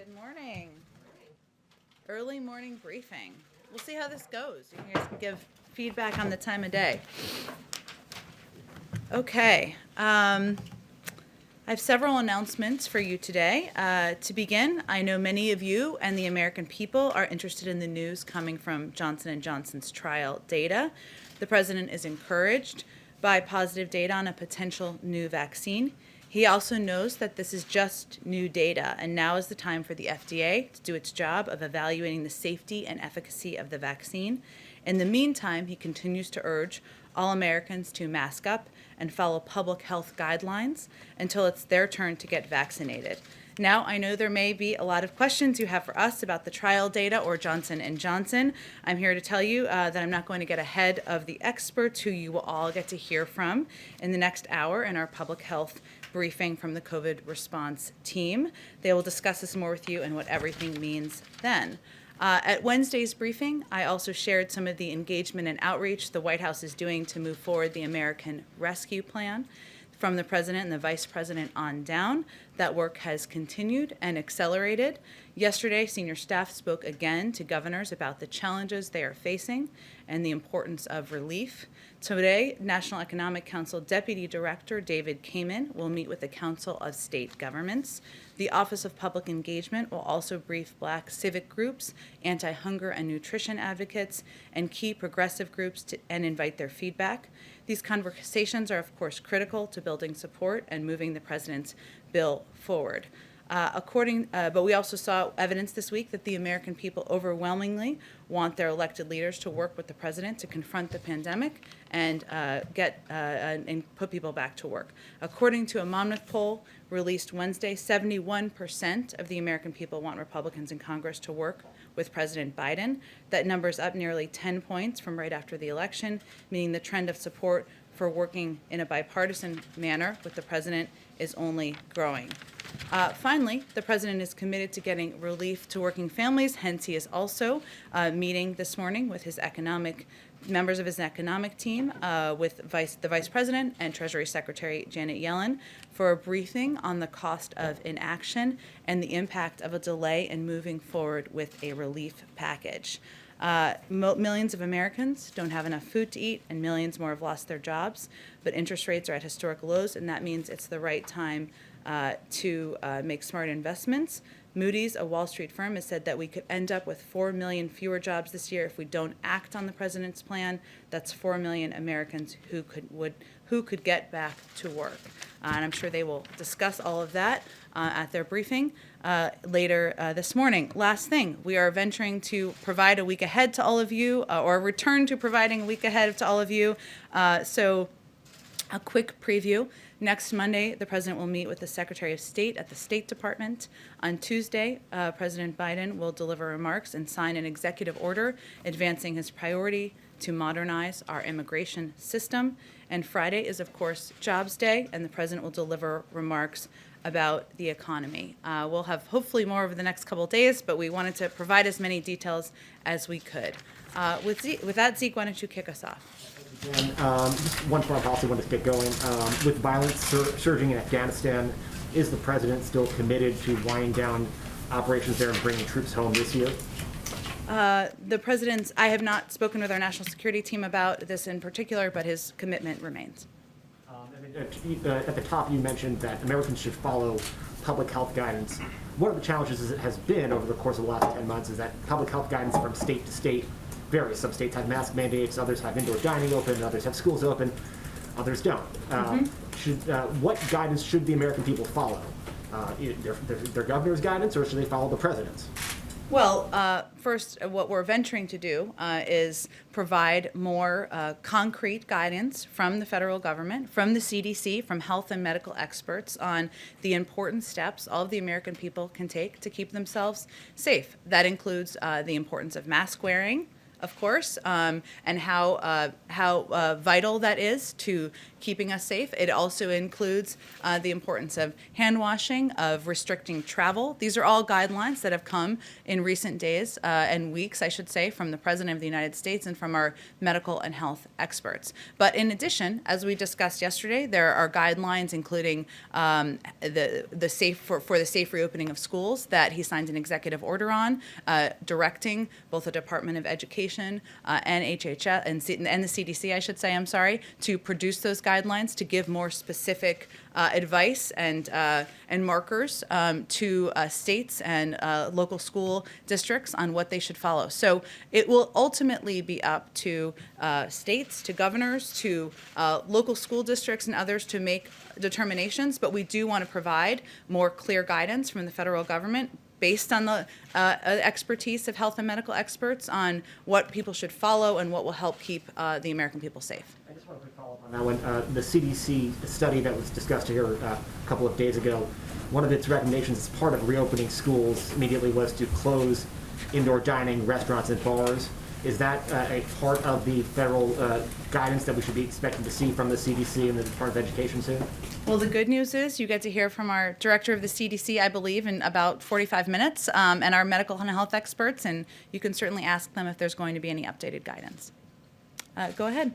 Good morning. Early morning briefing. We'll see how this goes. You guys can give feedback on the time of day. Okay. I have several announcements for you today. To begin, I know many of you and the American people are interested in the news coming from Johnson & Johnson's trial data. The president is encouraged by positive data on a potential new vaccine. He also knows that this is just new data, and now is the time for the FDA to do its job of evaluating the safety and efficacy of the vaccine. In the meantime, he continues to urge all Americans to mask up and follow public health guidelines until it's their turn to get vaccinated. Now, I know there may be a lot of questions you have for us about the trial data or Johnson & Johnson. I'm here to tell you that I'm not going to get ahead of the experts who you will all get to hear from in the next hour in our public health briefing from the COVID response team. They will discuss this more with you and what everything means then. At Wednesday's briefing, I also shared some of the engagement and outreach the White House is doing to move forward the American Rescue Plan. From the president and the vice president on down, that work has continued and accelerated. Yesterday, senior staff spoke again to governors about the challenges they are facing and the importance of relief. Today, National Economic Council Deputy Director David Kamen will meet with the Council of State Governments. The Office of Public Engagement will also brief Black civic groups, anti-hunger and nutrition advocates, and key progressive groups and invite their feedback. These conversations are, of course, critical to building support and moving the president's bill forward. But we also saw evidence this week that the American people overwhelmingly want their elected leaders to work with the president to confront the pandemic and put people back to work. According to a Monmouth poll released Wednesday, 71% of the American people want Republicans in Congress to work with President Biden. That number is up nearly 10 points from right after the election, meaning the trend of support for working in a bipartisan manner with the president is only growing. Finally, the president is committed to getting relief to working families. Hence, he is also meeting this morning with his members of his economic team, with the vice president and Treasury Secretary Janet Yellen, for a briefing on the cost of inaction and the impact of a delay in moving forward with a relief package. Millions of Americans don't have enough food to eat, and millions more have lost their jobs. But interest rates are at historic lows, and that means it's the right time to make smart investments. Moody's, a Wall Street firm, has said that we could end up with 4 million fewer jobs this year if we don't act on the president's plan. That's 4 million Americans who could get back to work. And I'm sure they will discuss all of that at their briefing later this morning. Last thing, we are venturing to provide a week ahead to all of you, or return to providing a week ahead to all of you. So a quick preview. Next Monday, the president will meet with the Secretary of State at the State Department. On Tuesday, President Biden will deliver remarks and sign an executive order advancing his priority to modernize our immigration system. And Friday is, of course, Jobs Day, and the president will deliver remarks about the economy. We'll have hopefully more over the next couple of days, but we wanted to provide as many details as we could. With that, Zeke, why don't you kick us off? And just one foreign policy I wanted to get going. With violence surging in Afghanistan, is the president still committed to winding down operations there and bringing troops home this year? I have not spoken with our national security team about this in particular, but his commitment remains. At the top, you mentioned that Americans should follow public health guidance. One of the challenges it has been over the course of the last 10 months is that public health guidance from state to state varies. Some states have mask mandates, others have indoor dining open, others have schools open, others don't. What guidance should the American people follow? Their governor's guidance, or should they follow the president's? Well, first, what we're venturing to do is provide more concrete guidance from the federal government, from the CDC, from health and medical experts on the important steps all of the American people can take to keep themselves safe. That includes the importance of mask wearing, of course, and how vital that is to keeping us safe. It also includes the importance of hand washing, of restricting travel. These are all guidelines that have come in recent days and weeks, I should say, from the President of the United States and from our medical and health experts. But in addition, as we discussed yesterday, there are guidelines including the safe reopening of schools that he signed an executive order on, directing both the Department of Education and HHS and the CDC, I should say, I'm sorry, to produce those guidelines to give more specific advice and markers to states and local school districts on what they should follow. So it will ultimately be up to states, to governors, to local school districts and others to make determinations, but we do want to provide more clear guidance from the federal government based on the expertise of health and medical experts on what people should follow and what will help keep the American people safe. I just want a quick follow-up on that one. The CDC study that was discussed here a couple of days ago, one of its recommendations as part of reopening schools immediately was to close indoor dining, restaurants, and bars. Is that a part of the federal guidance that we should be expecting to see from the CDC and the Department of Education soon? Well, the good news is you get to hear from our director of the CDC, I believe, in about 45 minutes, and our medical and health experts, and you can certainly ask them if there's going to be any updated guidance. Go ahead.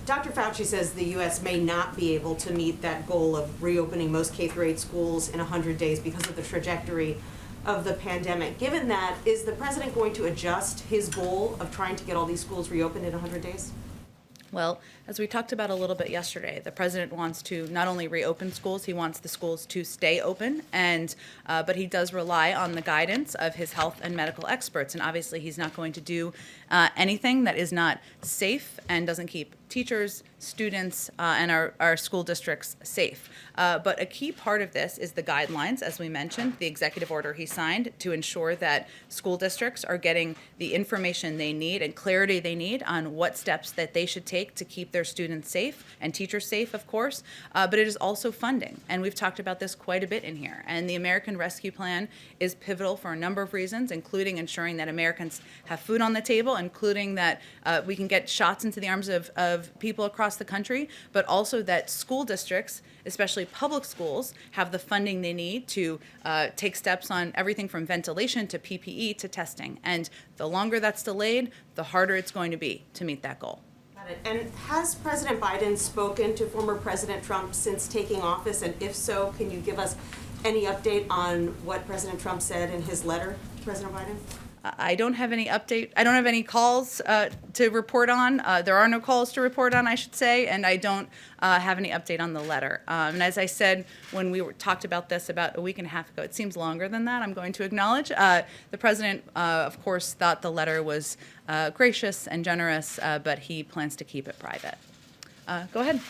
Dr. Fauci says the U.S. may not be able to meet that goal of reopening most K-8 schools in 100 days because of the trajectory of the pandemic. Given that, is the president going to adjust his goal of trying to get all these schools reopened in 100 days? Well, as we talked about a little bit yesterday, the president wants to not only reopen schools, he wants the schools to stay open, and but he does rely on the guidance of his health and medical experts, and obviously he's not going to do anything that is not safe and doesn't keep teachers, students, and our school districts safe. But a key part of this is the guidelines, as we mentioned, the executive order he signed to ensure that school districts are getting the information they need and clarity they need on what steps that they should take to keep their students safe and teachers safe, of course. But it is also funding, and we've talked about this quite a bit in here. And the American Rescue Plan is pivotal for a number of reasons, including ensuring that Americans have food on the table, including that we can get shots into the arms of people across the country, but also that school districts, especially public schools, have the funding they need to take steps on everything from ventilation to PPE to testing. And the longer that's delayed, the harder it's going to be to meet that goal. Got it. And has President Biden spoken to former President Trump since taking office? And if so, can you give us any update on what President Trump said in his letter to President Biden? I don't have any update. I don't have any calls to report on. There are no calls to report on, I should say, and I don't have any update on the letter. And as I said when we talked about this about a week and a half ago, it seems longer than that, I'm going to acknowledge. The president, of course, thought the letter was gracious and generous, but he plans to keep it private. Go ahead.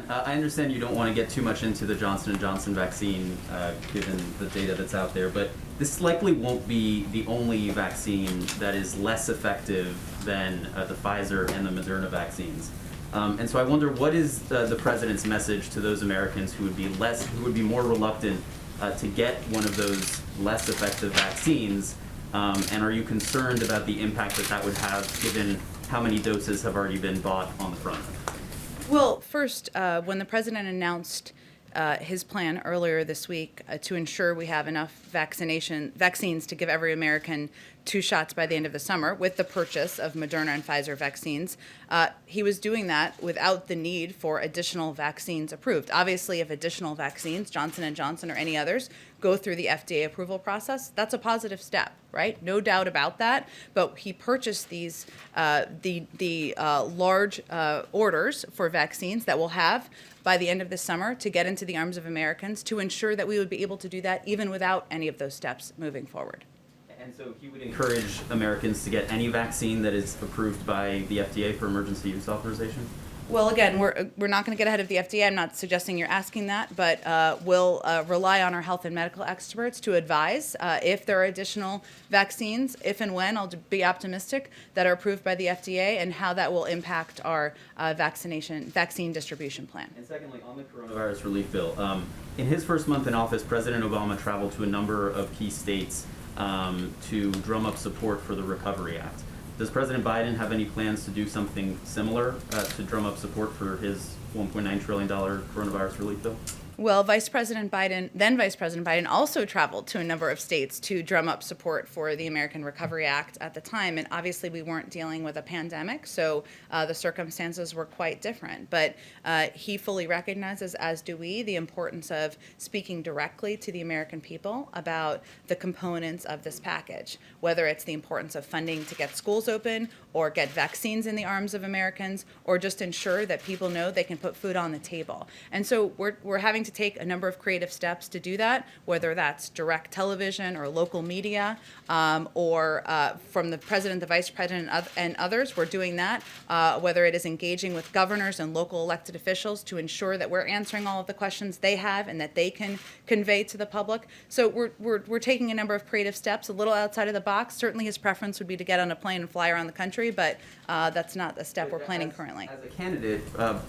I understand you don't want to get too much into the Johnson & Johnson vaccine, given the data that's out there, but this likely won't be the only vaccine that is less effective than the Pfizer and the Moderna vaccines. And so I wonder, what is the president's message to those Americans who would be more reluctant to get one of those less effective vaccines? And are you concerned about the impact that would have, given how many doses have already been bought on the front? Well, first, when the president announced his plan earlier this week to ensure we have enough vaccines to give every American 2 shots by the end of the summer with the purchase of Moderna and Pfizer vaccines, he was doing that without the need for additional vaccines approved. Obviously, if additional vaccines, Johnson & Johnson or any others, go through the FDA approval process, that's a positive step, right? No doubt about that. But he purchased these large orders for vaccines that we'll have by the end of the summer to get into the arms of Americans to ensure that we would be able to do that even without any of those steps moving forward. And so he would encourage Americans to get any vaccine that is approved by the FDA for emergency use authorization? Well, again, we're not going to get ahead of the FDA. I'm not suggesting you're asking that, but we'll rely on our health and medical experts to advise if there are additional vaccines, if and when, I'll be optimistic, that are approved by the FDA and how that will impact our vaccine distribution plan. And secondly, on the coronavirus relief bill, in his first month in office, President Obama traveled to a number of key states to drum up support for the Recovery Act. Does President Biden have any plans to do something similar to drum up support for his $1.9 trillion coronavirus relief bill? Well, Vice President Biden also traveled to a number of states to drum up support for the American Recovery Act at the time. And obviously, we weren't dealing with a pandemic, so the circumstances were quite different. But he fully recognizes, as do we, the importance of speaking directly to the American people about the components of this package, whether it's the importance of funding to get schools open or get vaccines in the arms of Americans, or just ensure that people know they can put food on the table. And so we're having to take a number of creative steps to do that, whether that's direct television or local media, or from the president, the vice president, and others. We're doing that, whether it is engaging with governors and local elected officials to ensure that we're answering all of the questions they have and that they can convey to the public. So we're taking a number of creative steps, a little outside of the box. Certainly his preference would be to get on a plane and fly around the country, but that's not a step we're planning currently. As a candidate,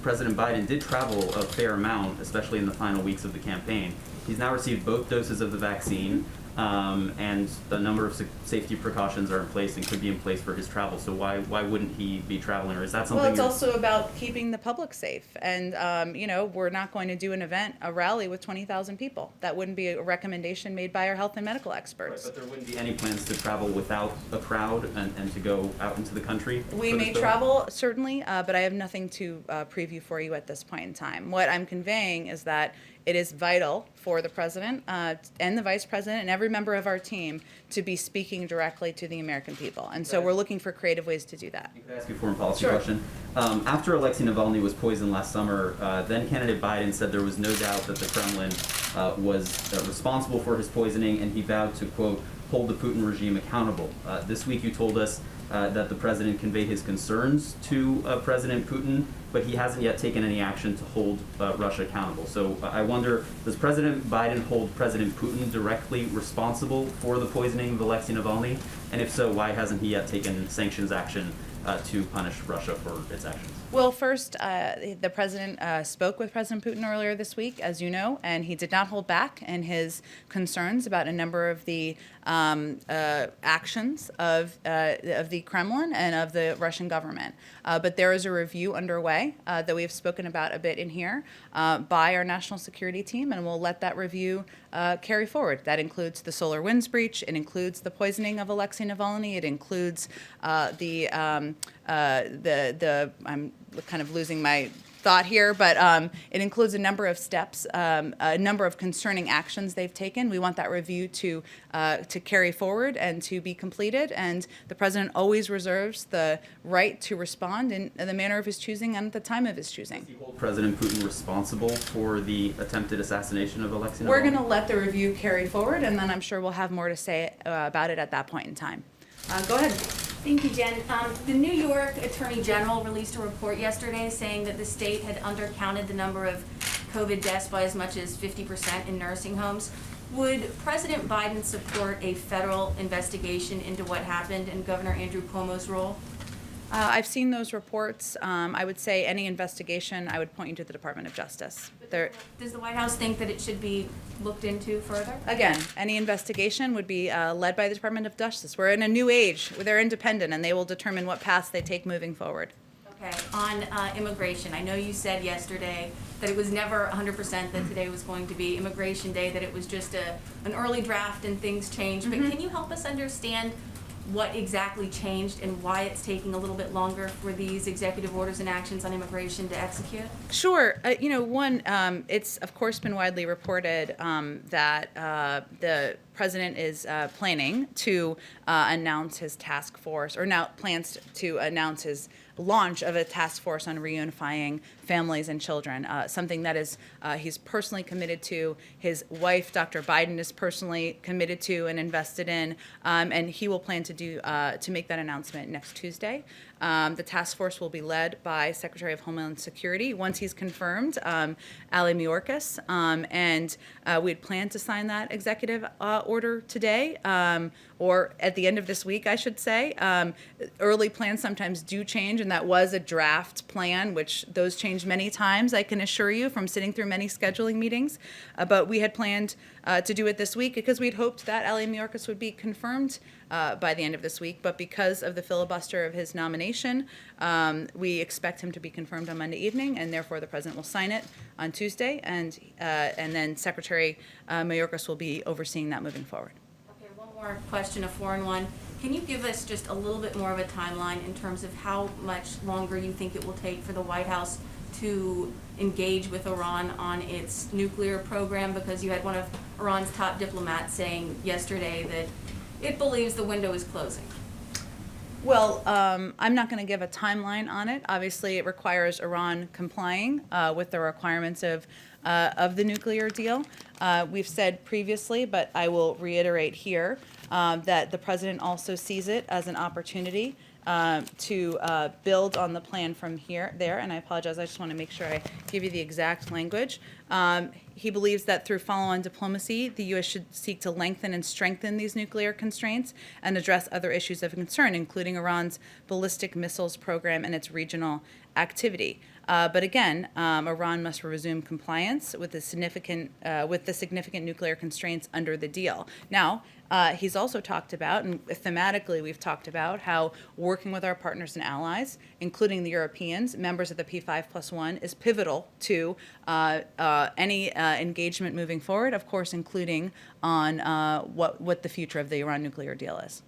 President Biden did travel a fair amount, especially in the final weeks of the campaign. He's now received both doses of the vaccine, and a number of safety precautions are in place and could be in place for his travel. So why wouldn't he be traveling, or is that something? Well, it's also about keeping the public safe, and we're not going to do a rally with 20,000 people. That wouldn't be a recommendation made by our health and medical experts. Right, but there wouldn't be any plans to travel without a crowd and to go out into the country? We may travel, certainly, but I have nothing to preview for you at this point in time. What I'm conveying is that it is vital for the president and the vice president and every member of our team to be speaking directly to the American people. And so we're looking for creative ways to do that. Can I ask you a foreign policy Sure. question? After Alexei Navalny was poisoned last summer, then candidate Biden said there was no doubt that the Kremlin was responsible for his poisoning, and he vowed to, quote, hold the Putin regime accountable. This week you told us that the president conveyed his concerns to President Putin, but he hasn't yet taken any action to hold Russia accountable. So I wonder, does President Biden hold President Putin directly responsible for the poisoning of Alexei Navalny? And if so, why hasn't he yet taken sanctions action to punish Russia for its actions? Well, first, the president spoke with President Putin earlier this week, as you know, and he did not hold back in his concerns about a number of the actions of the Kremlin and of the Russian government. But there is a review underway that we have spoken about a bit in here by our national security team, and we'll let that review carry forward. That includes the SolarWinds breach. It includes the poisoning of Alexei Navalny. It includes I'm kind of losing my thought here, but it includes a number of steps, a number of concerning actions they've taken. We want that review to carry forward and to be completed, and the president always reserves the right to respond in the manner of his choosing and at the time of his choosing. Does he hold President Putin responsible for the attempted assassination of Alexei Navalny? We're going to let the review carry forward, and then I'm sure we'll have more to say about it at that point in time. Go ahead. Thank you, Jen. The New York Attorney General released a report yesterday saying that the state had undercounted the number of COVID deaths by as much as 50% in nursing homes. Would President Biden support a federal investigation into what happened in Governor Andrew Cuomo's role? I've seen those reports. I would say any investigation, I would point you to the Department of Justice. Does the White House think that it should be looked into further? Again, any investigation would be led by the Department of Justice. We're in a new age where they're independent, and they will determine what paths they take moving forward. Okay, on immigration, I know you said yesterday that it was never 100% that today was going to be Immigration Day, that it was just an early draft and things changed. But can you help us understand what exactly changed and why it's taking a little bit longer for these executive orders and actions on immigration to execute? Sure. It's of course been widely reported that the president is planning to announce his task force, or now plans to announce his launch of a task force on reunifying families and children, something that is he's personally committed to, his wife, Dr. Biden, is personally committed to and invested in, and he will plan to make that announcement next Tuesday. The task force will be led by Secretary of Homeland Security once he's confirmed, Ali Mayorkas, and we'd plan to sign that executive order today, or at the end of this week, I should say. Early plans sometimes do change, and that was a draft plan, which those changed many times, I can assure you, from sitting through many scheduling meetings. But we had planned to do it this week because we'd hoped that Ali Mayorkas would be confirmed by the end of this week. But because of the filibuster of his nomination, we expect him to be confirmed on Monday evening, and therefore the president will sign it on Tuesday, and then Secretary Mayorkas will be overseeing that moving forward. Okay, one more question, a foreign one. Can you give us just a little bit more of a timeline in terms of how much longer you think it will take for the White House to engage with Iran on its nuclear program? Because you had one of Iran's top diplomats saying yesterday that it believes the window is closing. Well, I'm not going to give a timeline on it. Obviously, it requires Iran complying with the requirements of the nuclear deal. We've said previously, but I will reiterate here, that the president also sees it as an opportunity to build on the plan from there, and I apologize, I just want to make sure I give you the exact language. He believes that through follow-on diplomacy, the U.S. should seek to lengthen and strengthen these nuclear constraints and address other issues of concern, including Iran's ballistic missiles program and its regional activity. But again, Iran must resume compliance with the significant nuclear constraints under the deal. Now, he's also talked about, and thematically we've talked about, how working with our partners and allies, including the Europeans, members of the P5+1, is pivotal to any engagement moving forward, of course, including on what the future of the Iran nuclear deal is.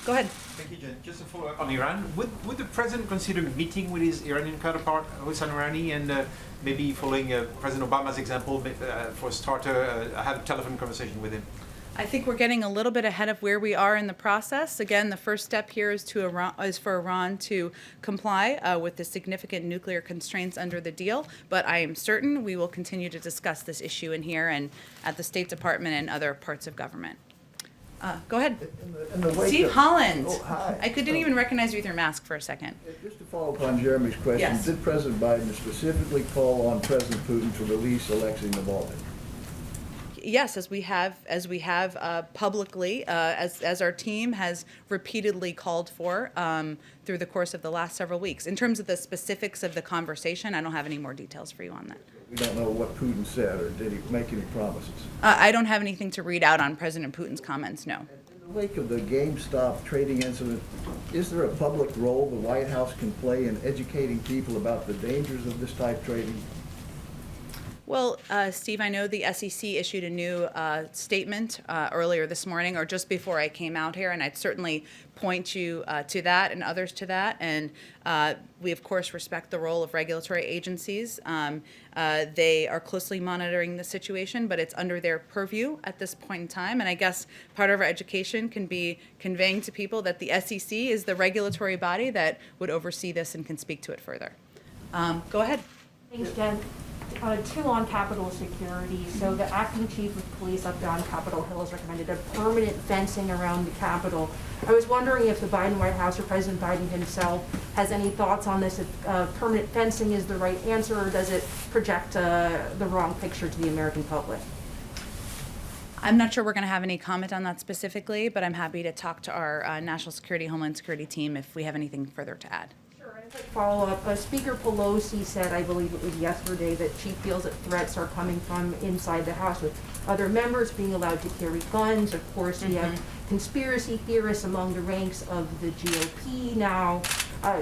Go ahead. Thank you, Jen. Just a follow-up on Iran. Would the president consider meeting with his Iranian counterpart, Hossein Rouhani, and maybe following President Obama's example, for a starter, have a telephone conversation with him? I think we're getting a little bit ahead of where we are in the process. Again, the first step here is for Iran to comply with the significant nuclear constraints under the deal. But I am certain we will continue to discuss this issue in here and at the State Department and other parts of government. Go ahead. In the wake Steve of- Holland. Oh, hi. I didn't even recognize you with your mask for a second. Just to follow up on Jeremy's question, Yes. did President Biden specifically call on President Putin to release Alexei Navalny? Yes, as we have publicly, as our team has repeatedly called for through the course of the last several weeks. In terms of the specifics of the conversation, I don't have any more details for you on that. We don't know what Putin said, or did he make any promises? I don't have anything to read out on President Putin's comments, no. In the wake of the GameStop trading incident, is there a public role the White House can play in educating people about the dangers of this type trading? Well, Steve, I know the SEC issued a new statement earlier this morning, or just before I came out here, and I'd certainly point you to that and others to that. And we, of course, respect the role of regulatory agencies. They are closely monitoring the situation, but it's under their purview at this point in time. And I guess part of our education can be conveying to people that the SEC is the regulatory body that would oversee this and can speak to it further. Go ahead. Thanks, Jen. Two on Capitol security. So the acting chief of police up on Capitol Hill has recommended a permanent fencing around the Capitol. I was wondering if the Biden White House or President Biden himself has any thoughts on this, if permanent fencing is the right answer, or does it project the wrong picture to the American public? I'm not sure we're going to have any comment on that specifically, but I'm happy to talk to our National Security, Homeland Security team if we have anything further to add. Follow-up, Speaker Pelosi said, I believe it was yesterday, that she feels that threats are coming from inside the House, with other members being allowed to carry guns. Of course, we have conspiracy theorists among the ranks of the GOP now.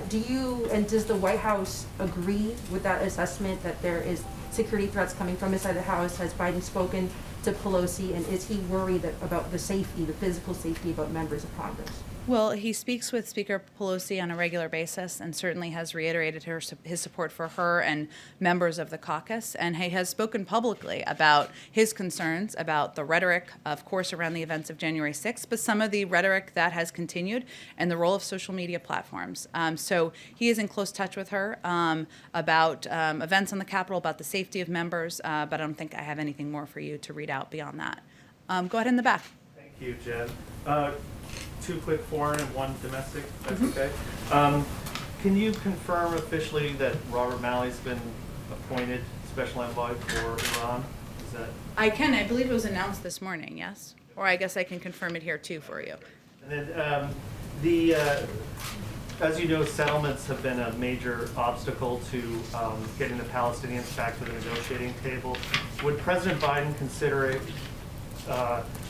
Does the White House agree with that assessment that there is security threats coming from inside the House? Has Biden spoken to Pelosi, and is he worried about the safety, the physical safety about members of Congress? Well, he speaks with Speaker Pelosi on a regular basis and certainly has reiterated his support for her and members of the caucus. And he has spoken publicly about his concerns about the rhetoric, of course, around the events of January 6th, but some of the rhetoric that has continued and the role of social media platforms. So he is in close touch with her about events on the Capitol, about the safety of members, but I don't think I have anything more for you to read out beyond that. Go ahead in the back. Thank you, Jen. Two quick foreign and one domestic, if that's okay. Can you confirm officially that Robert Malley's been appointed special envoy for Iran? Is that? I can. I believe it was announced this morning, yes? Or I guess I can confirm it here too for you. And then as you know, settlements have been a major obstacle to getting the Palestinians back to the negotiating table. Would President Biden consider it,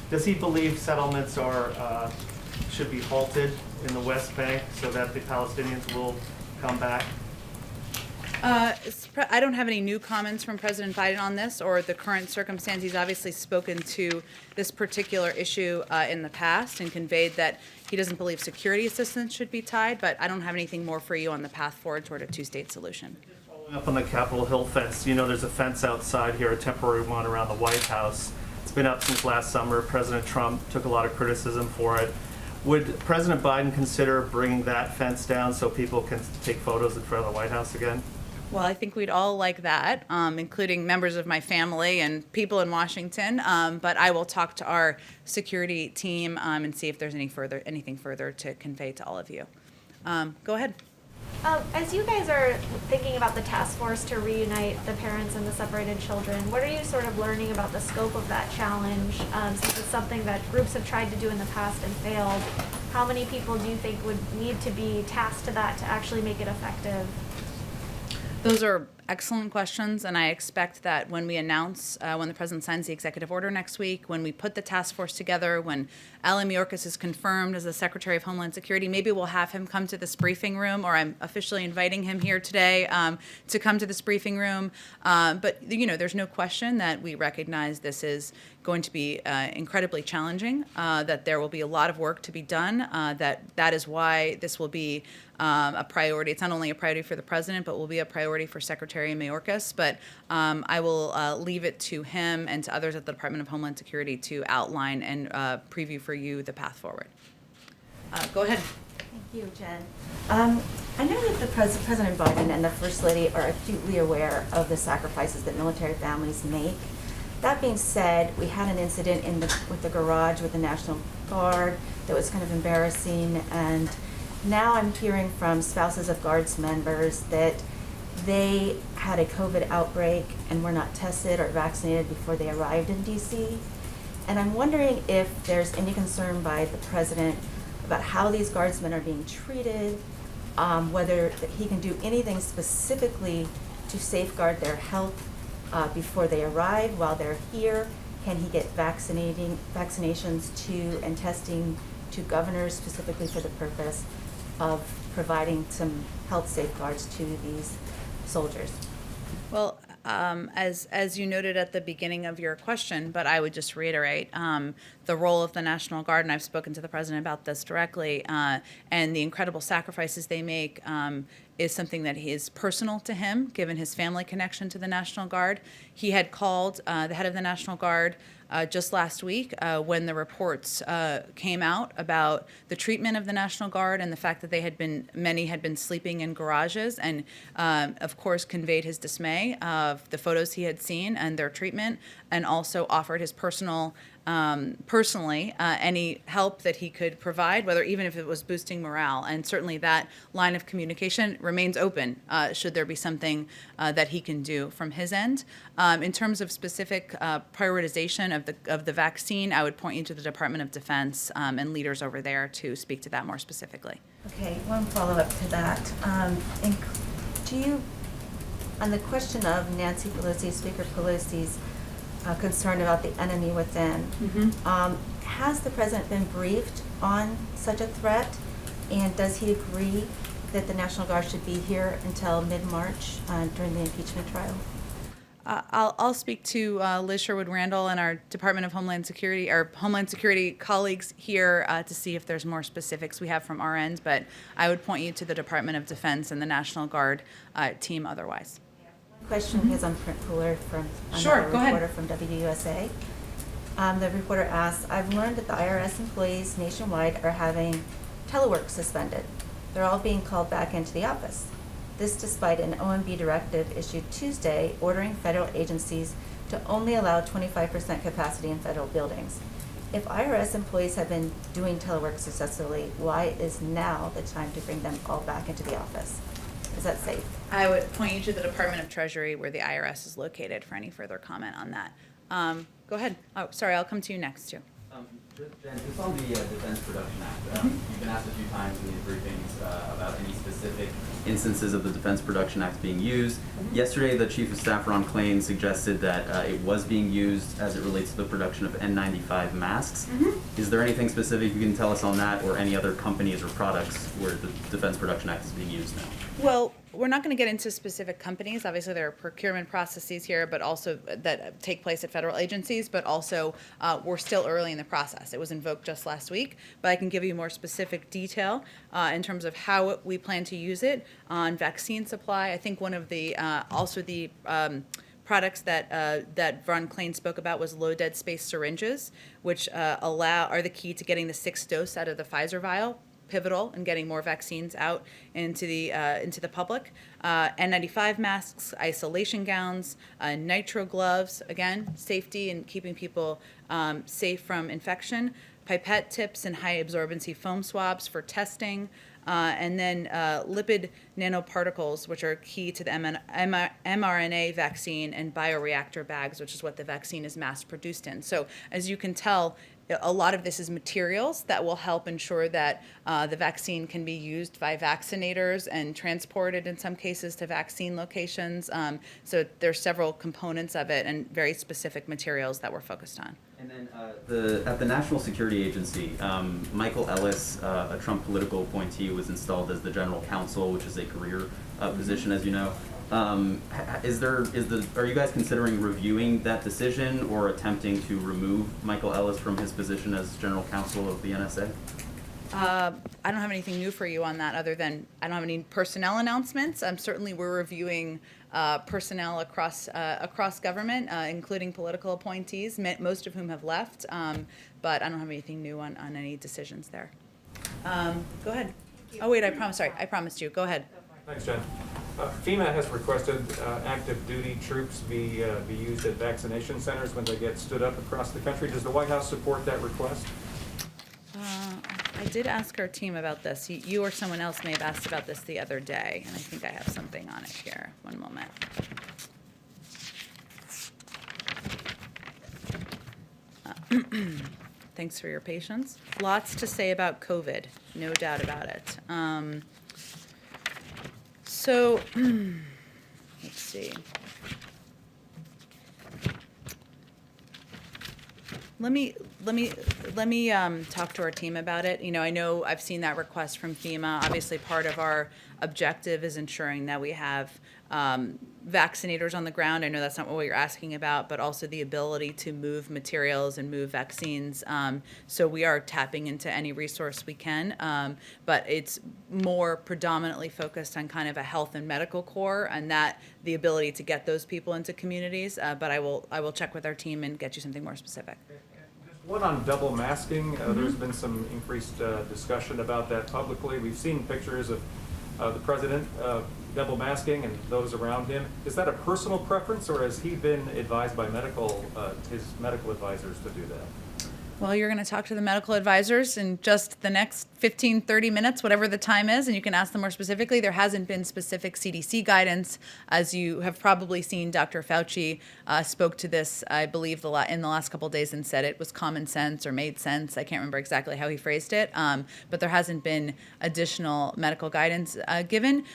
does he believe settlements are, should be halted in the West Bank so that the Palestinians will come back? I don't have any new comments from President Biden on this or the current circumstance. He's obviously spoken to this particular issue in the past and conveyed that he doesn't believe security assistance should be tied, but I don't have anything more for you on the path forward toward a two-state solution. Following up on the Capitol Hill fence, you know there's a fence outside here, a temporary one around the White House. It's been up since last summer. President Trump took a lot of criticism for it. Would President Biden consider bringing that fence down so people can take photos in front of the White House again? Well, I think we'd all like that, including members of my family and people in Washington. But I will talk to our security team and see if there's anything further to convey to all of you. Go ahead. As you guys are thinking about the task force to reunite the parents and the separated children, what are you sort of learning about the scope of that challenge? Since it's something that groups have tried to do in the past and failed, how many people do you think would need to be tasked to that to actually make it effective? Those are excellent questions, and I expect that when we announce, when the president signs the executive order next week, when we put the task force together, when Alan Mayorkas is confirmed as the Secretary of Homeland Security, maybe we'll have him come to this briefing room, or I'm officially inviting him here today to come to this briefing room. But, you know, there's no question that we recognize this is going to be incredibly challenging, that there will be a lot of work to be done, that is why this will be a priority. It's not only a priority for the president, but will be a priority for Secretary Mayorkas. But I will leave it to him and to others at the Department of Homeland Security to outline and preview for you the path forward. Go ahead. Thank you, Jen. I know that the President Biden and the First Lady are acutely aware of the sacrifices that military families make. That being said, we had an incident with the garage with the National Guard that was kind of embarrassing, and now I'm hearing from spouses of Guards members that they had a COVID outbreak and were not tested or vaccinated before they arrived in DC. And I'm wondering if there's any concern by the President about how these Guardsmen are being treated, whether he can do anything specifically to safeguard their health before they arrive while they're here. Can he get vaccinations to and testing to governors specifically for the purpose of providing some health safeguards to these soldiers? Well, as you noted at the beginning of your question, but I would just reiterate the role of the National Guard, and I've spoken to the president about this directly, and the incredible sacrifices they make is something that is personal to him, given his family connection to the National Guard. He had called the head of the National Guard just last week when the reports came out about the treatment of the National Guard and the fact that many had been sleeping in garages, and of course conveyed his dismay of the photos he had seen and their treatment, and also offered his personally any help that he could provide, whether even if it was boosting morale. And certainly that line of communication remains open should there be something that he can do from his end. In terms of specific prioritization of the vaccine, I would point you to the Department of Defense and leaders over there to speak to that more specifically. Okay, one follow-up to that. On the question of Nancy Pelosi, Speaker Pelosi's concern about the enemy within, has the president been briefed on such a threat, and does he agree that the National Guard should be here until mid-March during the impeachment trial? I'll speak to Liz Sherwood-Randall and our Department of Homeland Security, our Homeland Security colleagues here to see if there's more specifics we have from our end, but I would point you to the Department of Defense and the National Guard team otherwise. Question is on print cooler from Sure, go ahead. reporter from WUSA. The reporter asks, I've learned that the IRS employees nationwide are having telework suspended. They're all being called back into the office. This despite an OMB directive issued Tuesday ordering federal agencies to only allow 25% capacity in federal buildings. If IRS employees have been doing telework successfully, why is now the time to bring them all back into the office? Is that safe? I would point you to the Department of Treasury where the IRS is located for any further comment on that. Go ahead. Oh, sorry, I'll come to you next too. Jen, just on the Defense Production Act, you've been asked a few times in these briefings about any specific instances of the Defense Production Act being used. Yesterday, the Chief of Staff, Ron Klain, suggested that it was being used as it relates to the production of N95 masks. Is there anything specific you can tell us on that, or any other companies or products where the Defense Production Act is being used now? Well, we're not going to get into specific companies. Obviously, there are procurement processes here, but also that take place at federal agencies, but also we're still early in the process. It was invoked just last week, but I can give you more specific detail in terms of how we plan to use it on vaccine supply. I think one of the, also the products that Ron Klain spoke about was low dead space syringes, which are the key to getting the 6th dose out of the Pfizer vial. Pivotal in getting more vaccines out into the public. N95 masks, isolation gowns, nitro gloves, again, safety and keeping people safe from infection, pipette tips and high absorbency foam swabs for testing, and then lipid nanoparticles, which are key to the mRNA vaccine, and bioreactor bags, which is what the vaccine is mass produced in. So as you can tell, a lot of this is materials that will help ensure that the vaccine can be used by vaccinators and transported in some cases to vaccine locations. So there's several components of it and very specific materials that we're focused on. And then at the National Security Agency, Michael Ellis, a Trump political appointee, was installed as the general counsel, which is a career position, as you know. Are you guys considering reviewing that decision or attempting to remove Michael Ellis from his position as general counsel of the NSA? I don't have anything new for you on that other than I don't have any personnel announcements. Certainly we're reviewing personnel across government, including political appointees, most of whom have left, but I don't have anything new on any decisions there. Go ahead. Oh, wait, I promised you. Go ahead. Thanks, Jen. FEMA has requested active duty troops be used at vaccination centers when they get stood up across the country. Does the White House support that request? I did ask our team about this. You or someone else may have asked about this the other day, and I think I have something on it here. One moment. Thanks for your patience. Lots to say about COVID, no doubt about it. So, let's see. Let me talk to our team about it. You know, I know I've seen that request from FEMA. Obviously, part of our objective is ensuring that we have vaccinators on the ground. I know that's not what you're asking about, but also the ability to move materials and move vaccines. So we are tapping into any resource we can, but it's more predominantly focused on kind of a health and medical core, and that the ability to get those people into communities. But I will check with our team and get you something more specific. One on double masking. There's been some increased discussion about that publicly. We've seen pictures of the president double masking and those around him. Is that a personal preference, or has he been advised by his medical advisors to do that? Well, you're going to talk to the medical advisors in just the next 15, 30 minutes, whatever the time is, and you can ask them more specifically. There hasn't been specific CDC guidance. As you have probably seen, Dr. Fauci spoke to this, I believe, in the last couple of days and said it was common sense or made sense. I can't remember exactly how he phrased it, but there hasn't been additional medical guidance given.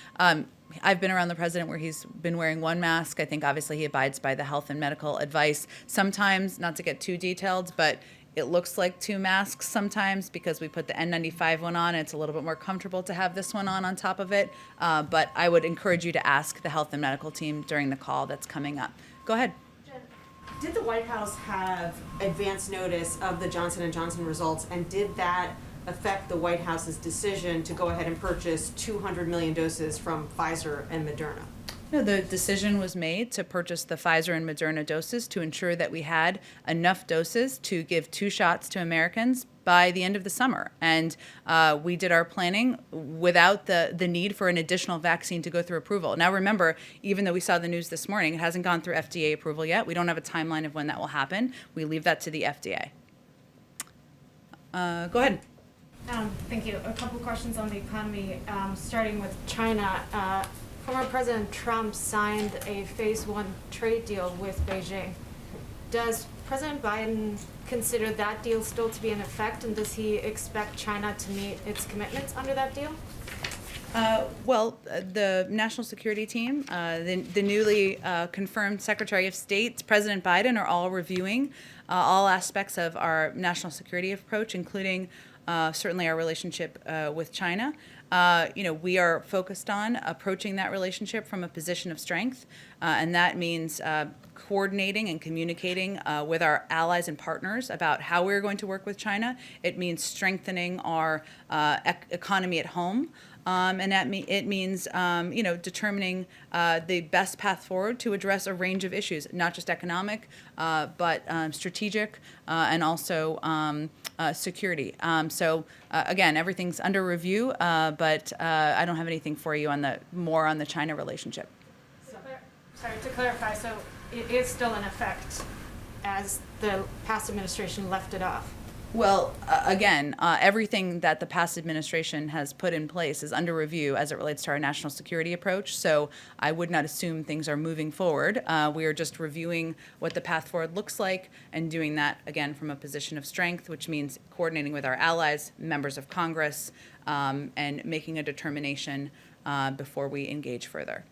I've been around the president where he's been wearing one mask. I think obviously he abides by the health and medical advice. Sometimes, not to get too detailed, but it looks like two masks sometimes because we put the N95 one on. And it's a little bit more comfortable to have this one on top of it. But I would encourage you to ask the health and medical team during the call that's coming up. Go ahead. Jen, did the White House have advance notice of the Johnson & Johnson results, and did that affect the White House's decision to go ahead and purchase 200 million doses from Pfizer and Moderna? No, the decision was made to purchase the Pfizer and Moderna doses to ensure that we had enough doses to give 2 shots to Americans by the end of the summer. And we did our planning without the need for an additional vaccine to go through approval. Now remember, even though we saw the news this morning, it hasn't gone through FDA approval yet. We don't have a timeline of when that will happen. We leave that to the FDA. Go ahead. Thank you. A couple questions on the economy, starting with China. Former President Trump signed a Phase 1 trade deal with Beijing. Does President Biden consider that deal still to be in effect, and does he expect China to meet its commitments under that deal? The national security team, the newly confirmed Secretary of State, President Biden, are all reviewing all aspects of our national security approach, including certainly our relationship with China. We are focused on approaching that relationship from a position of strength, and that means coordinating and communicating with our allies and partners about how we're going to work with China. It means strengthening our economy at home. And it means, determining the best path forward to address a range of issues, not just economic, but strategic and also security. Again, everything's under review, but I don't have anything for you on the China relationship. Sorry, to clarify, so it is still in effect as the past administration left it off? Well, again, everything that the past administration has put in place is under review as it relates to our national security approach, so I would not assume things are moving forward. We are just reviewing what the path forward looks like and doing that, again, from a position of strength, which means coordinating with our allies, members of Congress, and making a determination before we engage further.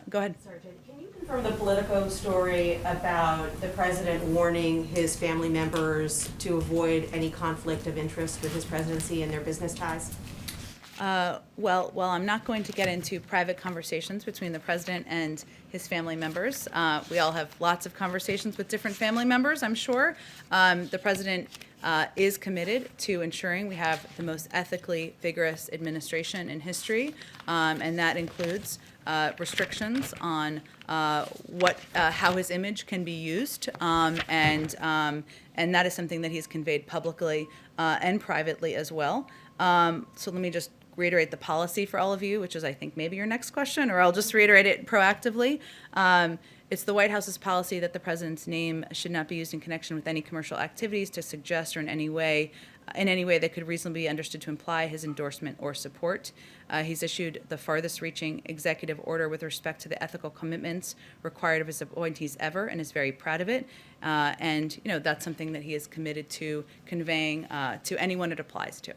Go ahead. Sergeant, can you confirm the Politico story about the president warning his family members to avoid any conflict of interest with his presidency and their business ties? Well, I'm not going to get into private conversations between the president and his family members. We all have lots of conversations with different family members, I'm sure. The president is committed to ensuring we have the most ethically vigorous administration in history, and that includes restrictions on how his image can be used, and that is something that he's conveyed publicly and privately as well. So let me just reiterate the policy for all of you, which is, I think, maybe your next question, or I'll just reiterate it proactively. It's the White House's policy that the president's name should not be used in connection with any commercial activities to suggest or in any way that could reasonably be understood to imply his endorsement or support. He's issued the farthest-reaching executive order with respect to the ethical commitments required of his appointees ever, and is very proud of it. And that's something that he is committed to conveying to anyone it applies to.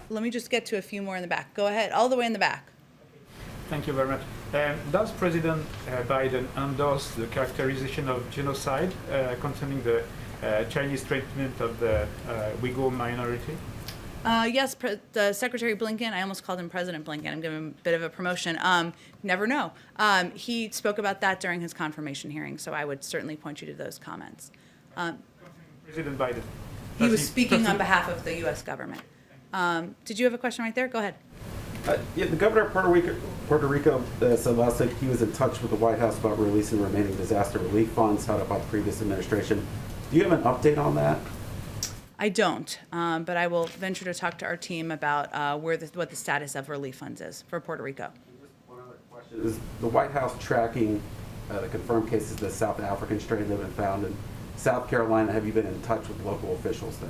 Let me just get to a few more in the back. Go ahead, all the way in the back. Thank you very much. Does President Biden endorse the characterization of genocide concerning the Chinese treatment of the Uyghur minority? Yes, the Secretary Blinken, I almost called him President Blinken, I'm giving him a bit of a promotion. Never know. He spoke about that during his confirmation hearing, so I would certainly point you to those comments. President Biden. He was speaking on behalf of the U.S. government. Did you have a question right there? Go ahead. The governor of Puerto Rico said last week he was in touch with the White House about releasing remaining disaster relief funds held up by the previous administration. Do you have an update on that? I don't, but I will venture to talk to our team about what the status of relief funds is for Puerto Rico. One other question. Is the White House tracking the confirmed cases of the South African strain that have been found in South Carolina? Have you been in touch with local officials there?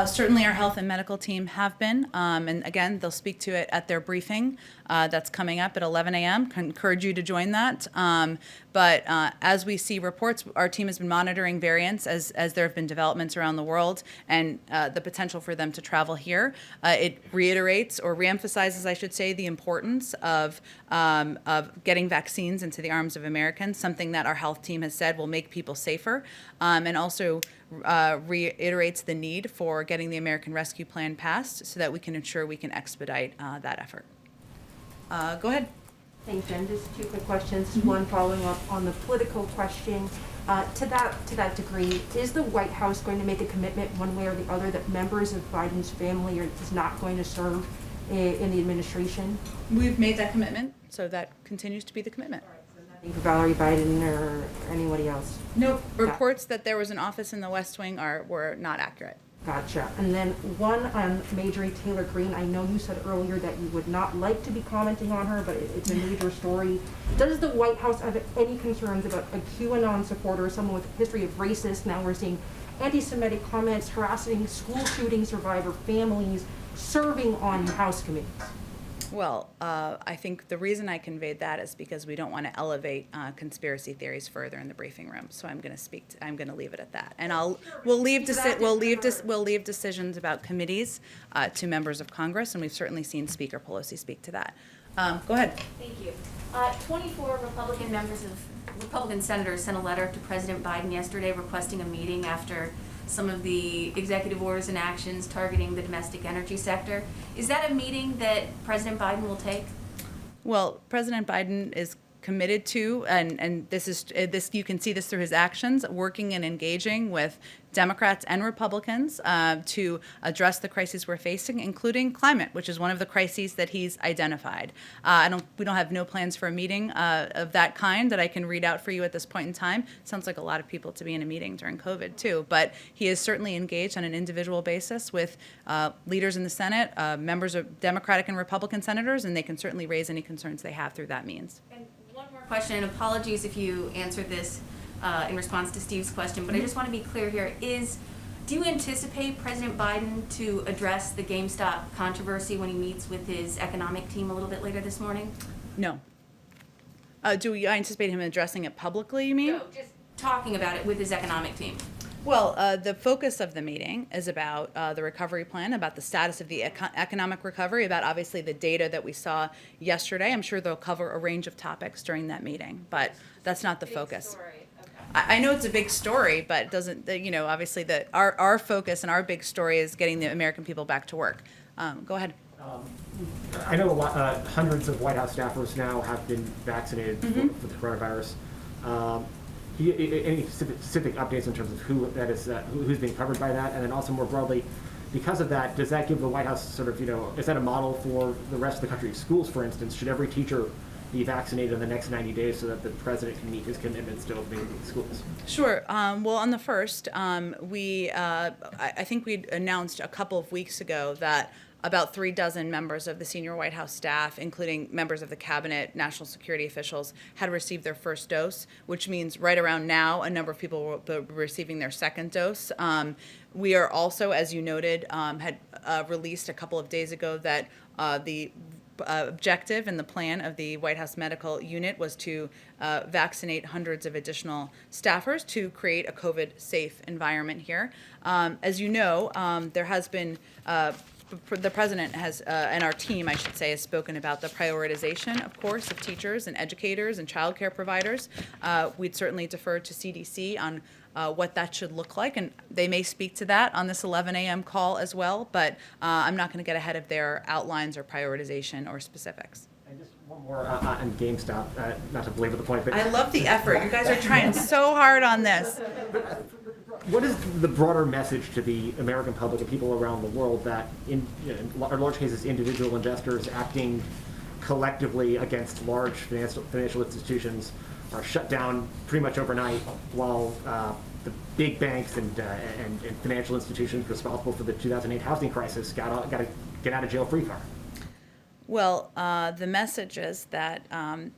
Certainly our health and medical team have been, and again, they'll speak to it at their briefing that's coming up at 11 a.m. I encourage you to join that. But as we see reports, our team has been monitoring variants as there have been developments around the world and the potential for them to travel here. It reiterates or reemphasizes, I should say, the importance of getting vaccines into the arms of Americans, something that our health team has said will make people safer, and also reiterates the need for getting the American Rescue Plan passed so that we can ensure we can expedite that effort. Go ahead. Thanks, Jen. Just two quick questions. One following up on the political question. To that degree, is the White House going to make a commitment one way or the other that members of Biden's family is not going to serve in the administration? We've made that commitment, so that continues to be the commitment. Nothing for Valerie Biden or anybody else? No, reports that there was an office in the West Wing were not accurate. Gotcha. And then one on Marjorie Taylor Greene. I know you said earlier that you would not like to be commenting on her, but it's a major story. Does the White House have any concerns about a QAnon supporter, someone with a history of racist? Now we're seeing anti-Semitic comments, harassing school shooting survivor families, serving on House committees? Well, I think the reason I conveyed that is because we don't want to elevate conspiracy theories further in the briefing room. So I'm going to I'm going to leave it at that. And we'll leave decisions about committees to members of Congress, and we've certainly seen Speaker Pelosi speak to that. Go ahead. Thank you. 24 Republican senators sent a letter to President Biden yesterday requesting a meeting after some of the executive orders and actions targeting the domestic energy sector. Is that a meeting that President Biden will take? Well, President Biden is committed to, and this you can see this through his actions, working and engaging with Democrats and Republicans to address the crises we're facing, including climate, which is one of the crises that he's identified. We don't have no plans for a meeting of that kind that I can read out for you at this point in time. Sounds like a lot of people to be in a meeting during COVID too, but he is certainly engaged on an individual basis with leaders in the Senate, members of Democratic and Republican senators, and they can certainly raise any concerns they have through that means. And one more question, and apologies if you answered this in response to Steve's question, but I just want to be clear here. Do you anticipate President Biden to address the GameStop controversy when he meets with his economic team a little bit later this morning? No. Do I anticipate him addressing it publicly, you mean? No, just talking about it with his economic team. Well, the focus of the meeting is about the recovery plan, about the status of the economic recovery, about obviously the data that we saw yesterday. I'm sure they'll cover a range of topics during that meeting, but that's not the focus. I know it's a big story, but it doesn't, obviously our focus and our big story is getting the American people back to work. Go ahead. I know hundreds of White House staffers now have been vaccinated for the coronavirus. Any specific updates in terms of who that is, who's being covered by that, and then also more broadly, because of that, does that give the White House sort of, is that a model for the rest of the country? Schools, for instance, should every teacher be vaccinated in the next 90 days so that the president can meet his commitments to opening schools? Sure. Well, on the first, I think we announced a couple of weeks ago that about 36 members of the senior White House staff, including members of the cabinet, national security officials, had received their first dose, which means right around now a number of people will be receiving their second dose. We are also, as you noted, had released a couple of days ago that the objective and the plan of the White House Medical Unit was to vaccinate hundreds of additional staffers to create a COVID-safe environment here. As you know, there has been the president has, and our team, I should say, has spoken about the prioritization, of course, of teachers and educators and childcare providers. We'd certainly defer to CDC on what that should look like, and they may speak to that on this 11 a.m. call as well, but I'm not going to get ahead of their outlines or prioritization or specifics. And just one more on GameStop, not to belabor the point, but I love the effort. You guys are trying so hard on this. what is the broader message to the American public and people around the world that, in large cases, individual investors acting collectively against large financial institutions are shut down pretty much overnight, while the big banks and financial institutions responsible for the 2008 housing crisis got a get out of jail free card? Well, the message is that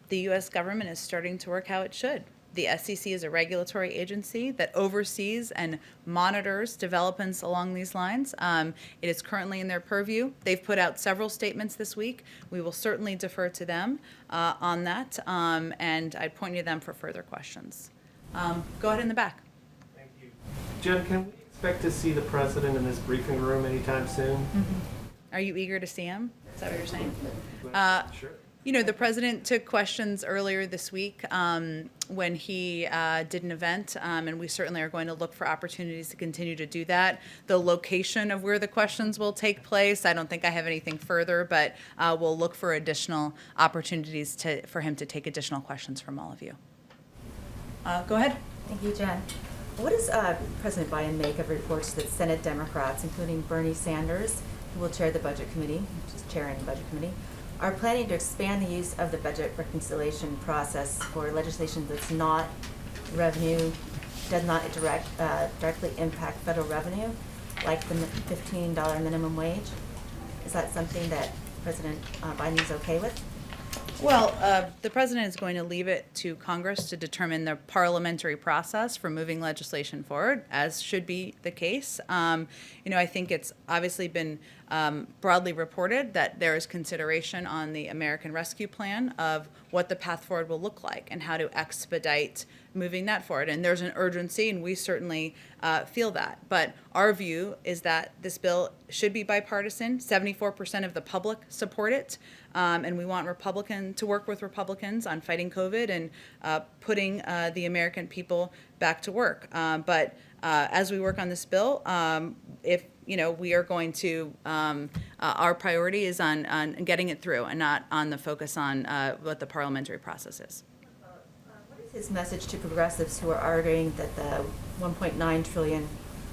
the U.S. government is starting to work how it should. The SEC is a regulatory agency that oversees and monitors developments along these lines. It is currently in their purview. They've put out several statements this week. We will certainly defer to them on that, and I'd point you to them for further questions. Go ahead in the back. Thank you. Jen, can we expect to see the president in this briefing room anytime soon? Mm-hmm. Are you eager to see him? Is that what you're saying? Sure. You know, the president took questions earlier this week when he did an event, and we certainly are going to look for opportunities to continue to do that. The location of where the questions will take place, I don't think I have anything further, but we'll look for additional opportunities for him to take additional questions from all of you. Go ahead. Thank you, Jen. What does President Biden make of reports that Senate Democrats, including Bernie Sanders, who will chair the Budget Committee, which is chairing the Budget Committee, are planning to expand the use of the budget reconciliation process for legislation that's not revenue, does not directly impact federal revenue, like the $15 minimum wage? Is that something that President Biden is okay with? Well, the president is going to leave it to Congress to determine the parliamentary process for moving legislation forward, as should be the case. I think it's obviously been broadly reported that there is consideration on the American Rescue Plan of what the path forward will look like and how to expedite moving that forward. And there's an urgency, and we certainly feel that. But our view is that this bill should be bipartisan. 74% of the public support it. And we want Republicans to work with Republicans on fighting COVID and putting the American people back to work. But as we work on this bill, if we are going to, our priority is on getting it through and not on the focus on what the parliamentary process is. What is his message to progressives who are arguing that the 1.9 trillion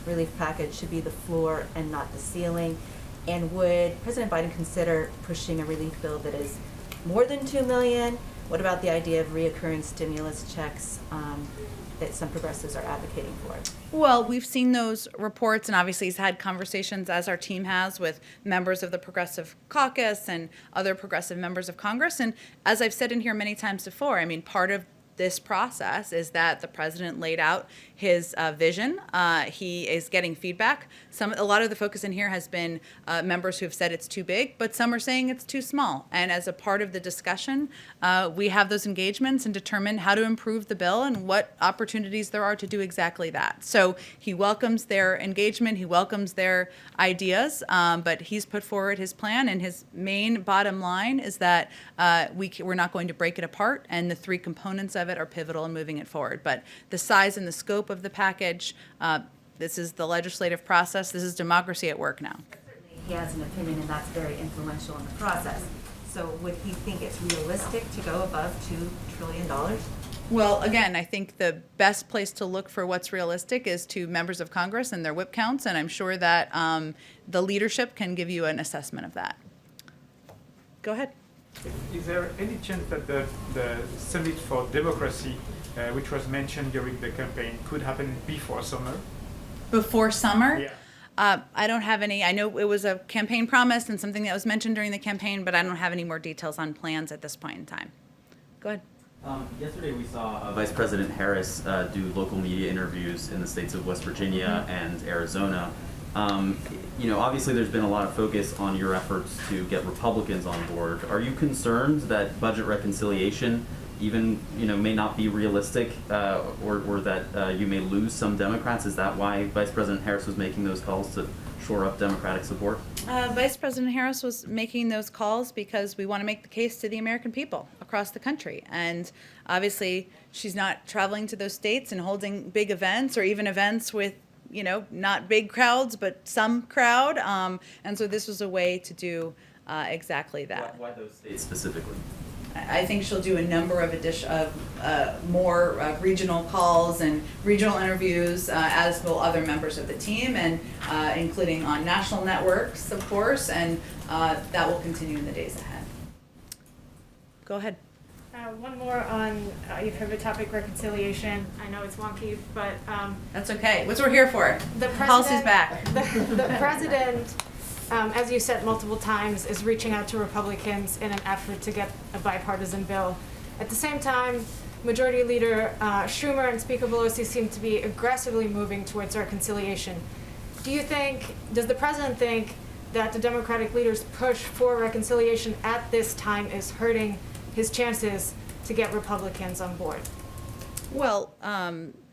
relief package should be the floor and not the ceiling? And would President Biden consider pushing a relief bill that is more than $2 million? What about the idea of reoccurring stimulus checks that some progressives are advocating for? Well, we've seen those reports, and obviously he's had conversations, as our team has, with members of the Progressive Caucus and other progressive members of Congress. And as I've said in here many times before, part of this process is that the president laid out his vision. He is getting feedback. A lot of the focus in here has been members who have said it's too big, but some are saying it's too small. And as a part of the discussion, we have those engagements and determine how to improve the bill and what opportunities there are to do exactly that. So he welcomes their engagement. He welcomes their ideas, but he's put forward his plan, and his main bottom line is that we're not going to break it apart, and the three components of it are pivotal in moving it forward. But the size and the scope of the package, this is the legislative process. This is democracy at work now. Certainly he has an opinion, and that's very influential in the process. So would he think it's realistic to go above $2 trillion? Well, again, I think the best place to look for what's realistic is to members of Congress and their whip counts, and I'm sure that the leadership can give you an assessment of that. Go ahead. Is there any chance that the Summit for Democracy, which was mentioned during the campaign, could happen before summer? Before summer? Yeah. I don't have any. I know it was a campaign promise and something that was mentioned during the campaign, but I don't have any more details on plans at this point in time. Go ahead. Yesterday we saw Vice President Harris do local media interviews in the states of West Virginia and Arizona. Obviously there's been a lot of focus on your efforts to get Republicans on board. Are you concerned that budget reconciliation even, may not be realistic, or that you may lose some Democrats? Is that why Vice President Harris was making those calls to shore up Democratic support? Vice President Harris was making those calls because we want to make the case to the American people across the country. And obviously she's not traveling to those states and holding big events or even events with not big crowds, but some crowd. And so this was a way to do exactly that. Why those states specifically? I think she'll do a number of more regional calls and regional interviews, as will other members of the team, and including on national networks, of course, and that will continue in the days ahead. Go ahead. One more on your favorite topic, reconciliation. I know it's wonky, but that's okay. That's what we're here for. The policy's back. The president, as you said multiple times, is reaching out to Republicans in an effort to get a bipartisan bill. At the same time, Majority Leader Schumer and Speaker Pelosi seem to be aggressively moving towards reconciliation. Does the president think that the Democratic leaders' push for reconciliation at this time is hurting his chances to get Republicans on board? Well,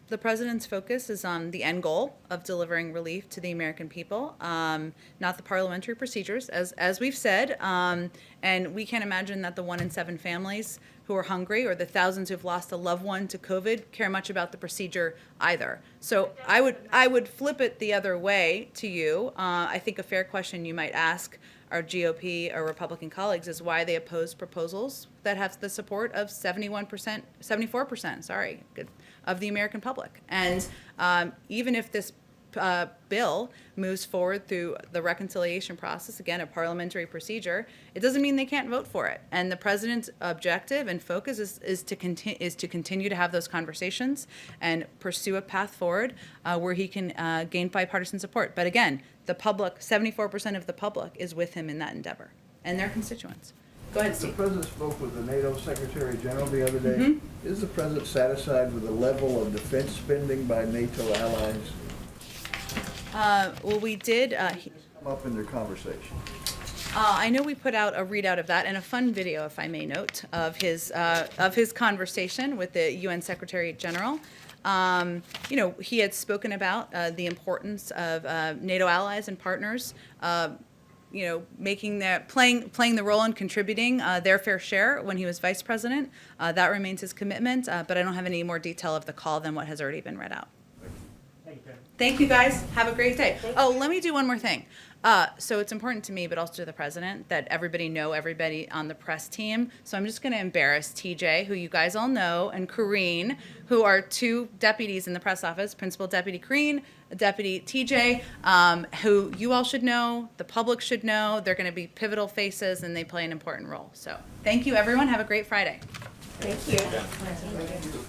the president's focus is on the end goal of delivering relief to the American people, not the parliamentary procedures, as we've said. And we can't imagine that the 1 in 7 families who are hungry or the thousands who've lost a loved one to COVID care much about the procedure either. So I would flip it the other way to you. I think a fair question you might ask our GOP or Republican colleagues is why they oppose proposals that have the support of 74%, of the American public. And even if this bill moves forward through the reconciliation process, again, a parliamentary procedure, it doesn't mean they can't vote for it. And the president's objective and focus is to continue to have those conversations and pursue a path forward where he can gain bipartisan support. But again, the public, 74% of the public is with him in that endeavor, and their constituents. Go ahead, The Steve. president spoke with the NATO Secretary General the other day. Mhm. Is the president satisfied with the level of defense spending by NATO allies? Well, we did, Come up in their conversation. I know we put out a readout of that and a fun video, if I may note, of his conversation with the UN Secretary General. You know, he had spoken about the importance of NATO allies and partners, you know, playing the role and contributing their fair share when he was vice president. That remains his commitment, but I don't have any more detail of the call than what has already been read out. Thank you, guys. Have a great day. Oh, let me do one more thing. So it's important to me, but also to the president, that everybody know everybody on the press team. So I'm just going to embarrass TJ, who you guys all know, and Kareen, who are two deputies in the press office, Principal Deputy Kareen, Deputy TJ, who you all should know, the public should know. They're going to be pivotal faces, and they play an important role. So thank you, everyone. Have a great Friday. Thank you.